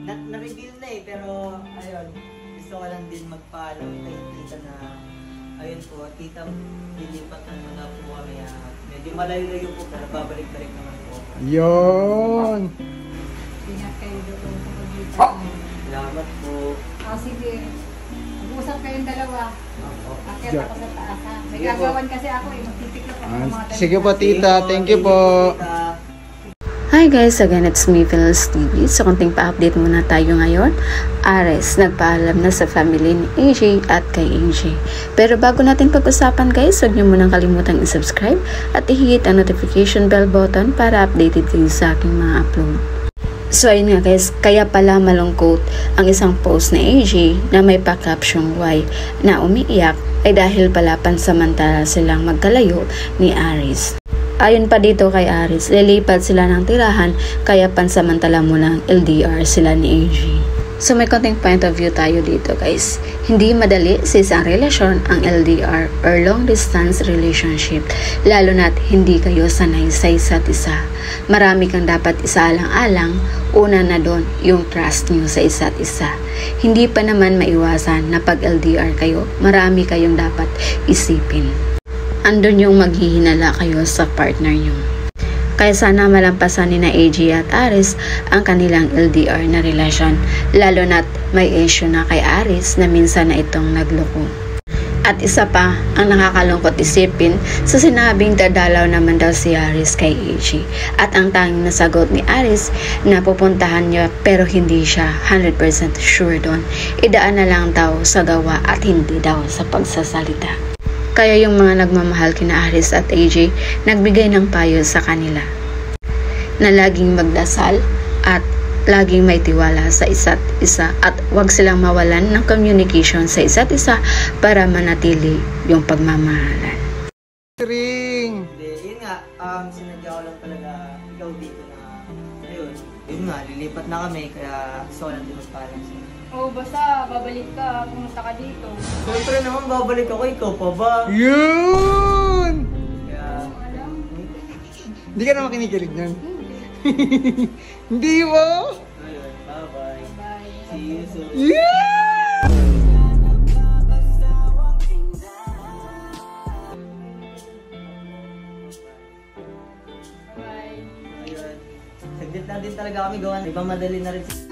Na-reveal na eh, pero ayun, gusto ko lang din magpaalam kay tita na ayun po, tita, lilipat na muna po kami. Medyo malayo-layo po, pero babalik-balik naman po. Yun! Ingat kayo doon sa paglipat. Salamat po. Sige. Mag-usap kayong dalawa. Ako. Akyat ako sa taas ha. May gagawan kasi ako eh. Magtitikla pa ako ng mga Sige po tita, thank you po. Hi guys, again it's me, Phyllis TV. So konting pa-update muna tayo ngayon. Ares, nagpaalam na sa family ni AJ at kay AJ. Pero bago natin pag-usapan guys, huwag niyo munang kalimutang i-subscribe at i-hit ang notification bell button para updated kayo sa aking mga upload. So ayun nga guys, kaya pala malungkot ang isang post ni AJ na may pa-caption why na umiiyak ay dahil pala pansamantala silang magkalayo ni Ares. Ayon pa dito kay Ares, lilipat sila ng tirahan kaya pansamantala munang LDR sila ni AJ. So may konting point of view tayo dito guys. Hindi madali sa isang relasyon ang LDR or long distance relationship, lalo na't hindi kayo sanay sa isa't isa. Marami kang dapat isaalang-alang. Una na doon yung trust nyo sa isa't isa. Hindi pa naman maiwasan na pag LDR kayo, marami kayong dapat isipin. Andun yung maghihinala kayo sa partner nyo. Kaya sana malampasan ni na AJ at Ares ang kanilang LDR na relasyon, lalo na't may issue na kay Ares na minsan na itong nagloko. At isa pa ang nakakalungkot isipin sa sinabing dadalaw naman daw si Ares kay AJ. At ang tanging nasagot ni Ares na pupuntahan niya pero hindi siya 100% sure doon. Idaan na lang daw sa gawa at hindi daw sa pagsasalita. Kaya yung mga nagmamahal kina Ares at AJ nagbigay ng payo sa kanila na laging magdasal at laging may tiwala sa isa't isa at huwag silang mawalan ng communication sa isa't isa para manatili yung pagmamahalan. Ring! Hindi, yun nga, sinadya ko lang talaga ikaw dito na ayun. Yun nga, lilipat na kami kaya gusto ko lang din magpaalam sa'yo. basta babalik ka. Pumunta ka dito. Siyempre naman babalik ako, ikaw pa ba? Yun! Kaya, Hindi ka naman kinikilig nun. Hindi mo? ayun, bye-bye. Bye. See you soon. Yeah! Bye. Ayun. Saglit na din talaga kami gawan. Ibang madali na rin.